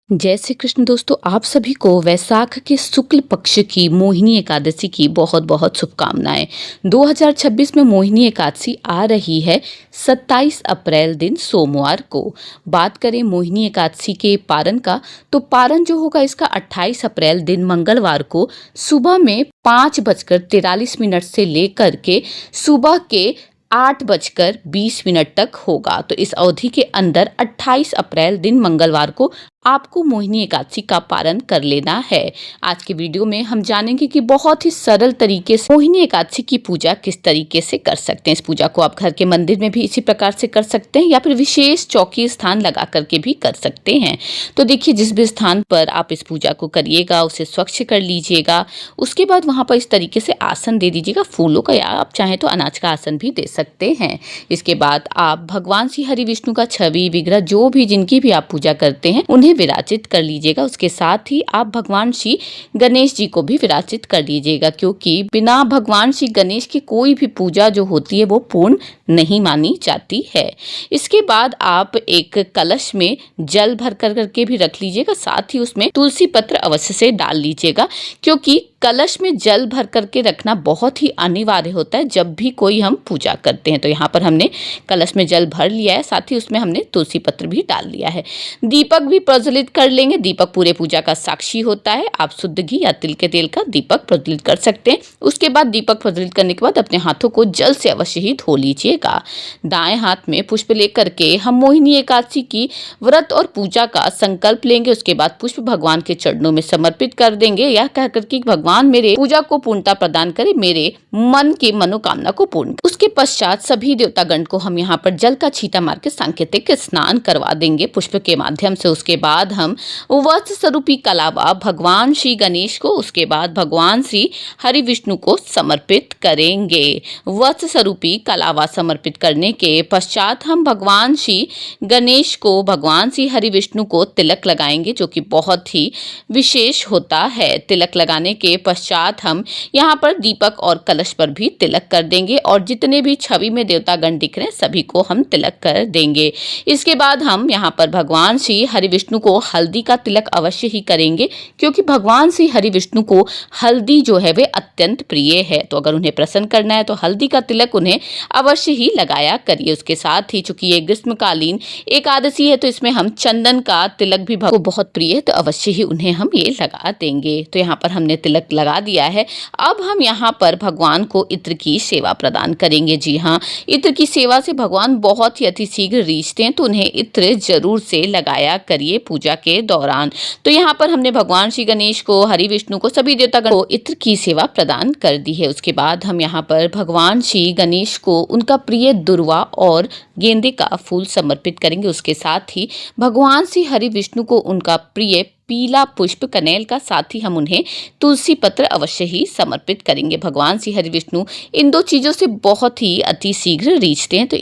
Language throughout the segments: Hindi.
जय श्री कृष्ण दोस्तों, आप सभी को वैशाख के शुक्ल पक्ष की मोहिनी एकादशी की बहुत बहुत शुभकामनाएं। 2026 में मोहिनी एकादशी आ रही है 27 अप्रैल दिन सोमवार को। बात करें मोहिनी एकादशी के पारण का, तो पारण जो होगा इसका 28 अप्रैल दिन मंगलवार को सुबह में 5:43 से लेकर के सुबह के 8:20 तक होगा। तो इस अवधि के अंदर 28 अप्रैल दिन मंगलवार को आपको मोहिनी एकादशी का पारण कर लेना है। आज के वीडियो में हम जानेंगे कि बहुत ही सरल तरीके से मोहिनी एकादशी की पूजा किस तरीके से कर सकते हैं। इस पूजा को आप घर के मंदिर में भी इसी प्रकार से कर सकते हैं या फिर विशेष चौकी स्थान लगा करके भी कर सकते हैं। तो देखिए, जिस भी स्थान पर आप इस पूजा को करिएगा उसे स्वच्छ कर लीजिएगा। उसके बाद वहां पर इस तरीके से आसन दे दीजिएगा, फूलों का, या आप चाहें तो अनाज का आसन भी दे सकते हैं। इसके बाद आप भगवान श्री हरि विष्णु का छवि विग्रह जो भी जिनकी भी आप पूजा करते हैं उन्हें विराजित कर लीजिएगा। उसके साथ ही आप भगवान श्री गणेश जी को भी विराजित कर लीजिएगा, क्योंकि बिना भगवान श्री गणेश की कोई भी पूजा जो होती है वो पूर्ण नहीं मानी जाती है। इसके बाद आप एक कलश में जल भर करके भी रख लीजिएगा, साथ ही उसमें तुलसी पत्र अवश्य से डाल लीजिएगा, क्योंकि कलश में जल भर करके रखना बहुत ही अनिवार्य होता है जब भी कोई हम पूजा करते हैं। तो यहाँ पर हमने कलश में जल भर लिया है, साथ ही उसमें हमने तुलसी पत्र भी डाल लिया है। दीपक भी प्रज्वलित कर लेंगे। दीपक पूरे पूजा का साक्षी होता है। आप शुद्ध घी या तिल के तेल का दीपक प्रज्वलित कर सकते हैं। उसके बाद दीपक प्रज्वलित करने के बाद अपने हाथों को जल से अवश्य ही धो लीजिएगा। दाएं हाथ में पुष्प लेकर के हम मोहिनी एकादशी की व्रत और पूजा का संकल्प लेंगे। उसके बाद पुष्प भगवान के चरणों में समर्पित कर देंगे, यह कहकर कि भगवान मेरे पूजा को पूर्णता प्रदान करे, मेरे मन की मनोकामना को पूर्ण। उसके पश्चात सभी देवतागण को हम यहाँ पर जल का छींटा मार के सांकेतिक स्नान करवा देंगे पुष्प के माध्यम से। उसके बाद हम वस्त्र स्वरूपी कलावा भगवान श्री गणेश को, उसके बाद भगवान श्री हरि विष्णु को समर्पित करेंगे। वस्त्र स्वरूपी कलावा समर्पित करने के पश्चात हम भगवान श्री गणेश को, भगवान श्री हरि विष्णु को तिलक लगाएंगे, जो कि बहुत ही विशेष होता है। तिलक लगाने के पश्चात हम यहाँ पर दीपक और कलश पर भी तिलक कर देंगे, और जितने भी छवि में देवतागण दिख रहे हैं सभी को हम तिलक कर देंगे। इसके बाद हम यहाँ पर भगवान श्री हरि विष्णु को हल्दी का तिलक अवश्य ही करेंगे, क्योंकि भगवान श्री हरि विष्णु को हल्दी जो है वे अत्यंत प्रिय है। तो अगर उन्हें प्रसन्न करना है तो हल्दी का तिलक उन्हें अवश्य ही लगाया करिए। उसके साथ ही चूंकि ये ग्रीष्मकालीन एकादशी है तो इसमें हम चंदन का तिलक भी बहुत प्रिय है, तो अवश्य ही उन्हें हम ये लगा देंगे। तो यहाँ पर हमने तिलक लगा दिया है। अब हम यहाँ पर भगवान को इत्र की सेवा प्रदान करेंगे। जी हाँ, इत्र की सेवा से भगवान बहुत ही अति शीघ्र रीझते हैं, तो उन्हें इत्र जरूर से लगाया करिए पूजा के दौरान। तो यहाँ पर हमने भगवान श्री गणेश को, हरि विष्णु को, सभी देवतागण को इत्र की सेवा प्रदान कर दी है। उसके बाद हम यहाँ पर भगवान श्री गणेश को उनका प्रिय दुर्वा और गेंदे का फूल समर्पित करेंगे। उसके साथ ही भगवान श्री हरि विष्णु को उनका प्रिय पीला पुष्प कनेल का, साथ ही हम उन्हें तुलसी पत्र अवश्य ही समर्पित करेंगे। भगवान श्री हरि विष्णु इन दो चीज़ों से बहुत ही अति शीघ्र रीझते हैं, तो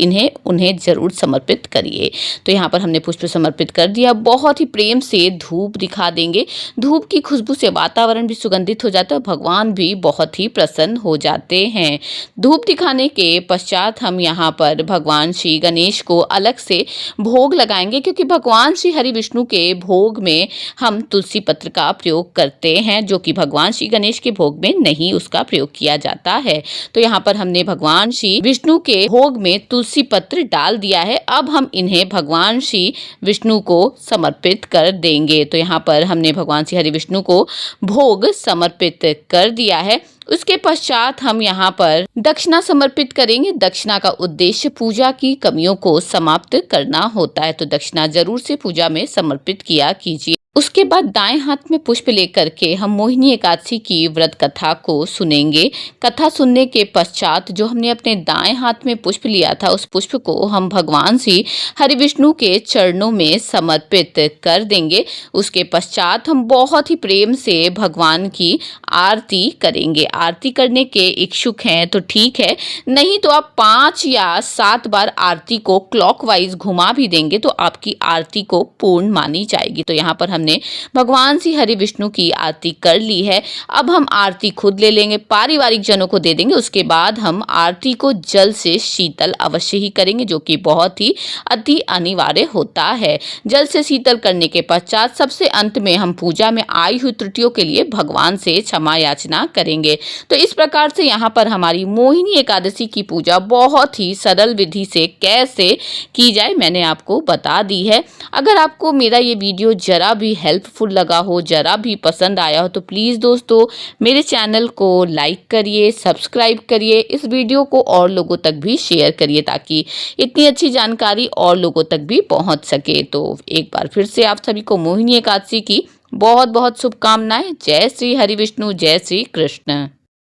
उन्हें जरूर समर्पित करिए। तो यहाँ पर हमने पुष्प समर्पित कर दिया। बहुत ही प्रेम से धूप दिखा देंगे। धूप की खुशबू से वातावरण भी सुगंधित हो जाता है, भगवान भी बहुत ही प्रसन्न हो जाते हैं। धूप दिखाने के पश्चात हम यहाँ पर भगवान श्री गणेश को अलग से भोग लगाएंगे, क्योंकि भगवान श्री हरि विष्णु के भोग में हम तुलसी पत्र का प्रयोग करते हैं, जो कि भगवान श्री गणेश के भोग में नहीं उसका प्रयोग किया जाता है। तो यहाँ पर हमने भगवान श्री विष्णु के भोग में तुलसी पत्र डाल दिया है। अब हम इन्हें भगवान श्री विष्णु को समर्पित कर देंगे। तो यहाँ पर हमने भगवान श्री हरि विष्णु को भोग समर्पित कर दिया है। उसके पश्चात हम यहाँ पर दक्षिणा समर्पित करेंगे। दक्षिणा का उद्देश्य पूजा की कमियों को समाप्त करना होता है, तो दक्षिणा जरूर से पूजा में समर्पित किया कीजिए। उसके बाद दाएं हाथ में पुष्प लेकर के हम मोहिनी एकादशी की व्रत कथा को सुनेंगे। कथा सुनने के पश्चात जो हमने अपने दाएं हाथ में पुष्प लिया था उस पुष्प को हम भगवान श्री हरि विष्णु के चरणों में समर्पित कर देंगे। उसके पश्चात हम बहुत ही प्रेम से भगवान की आरती करेंगे। आरती करने के इच्छुक हैं तो ठीक है, नहीं तो आप 5 या 7 बार आरती को क्लॉकवाइज घुमा भी देंगे तो आपकी आरती को पूर्ण मानी जाएगी। तो यहाँ पर हमने हमने भगवान श्री हरि विष्णु की आरती कर ली है। अब हम आरती खुद ले लेंगे, पारिवारिक जनों को दे देंगे। उसके बाद हम आरती को जल से शीतल अवश्य ही करेंगे, जो कि बहुत ही अति अनिवार्य होता है। जल से शीतल करने के पश्चात सबसे अंत में हम पूजा में आई हुई त्रुटियों के लिए भगवान से क्षमा याचना करेंगे। तो इस प्रकार से यहाँ पर हमारी मोहिनी एकादशी की पूजा बहुत ही सरल विधि से कैसे की जाए मैंने आपको बता दी है। अगर आपको मेरा ये वीडियो जरा भी हेल्पफुल लगा हो, जरा भी पसंद आया हो, तो प्लीज़ दोस्तों मेरे चैनल को लाइक करिए, सब्सक्राइब करिए, इस वीडियो को और लोगों तक भी शेयर करिए ताकि इतनी अच्छी जानकारी और लोगों तक भी पहुंच सके। तो एक बार फिर से आप सभी को मोहिनी एकादशी की बहुत बहुत शुभकामनाएं। जय श्री हरि विष्णु, जय श्री कृष्ण।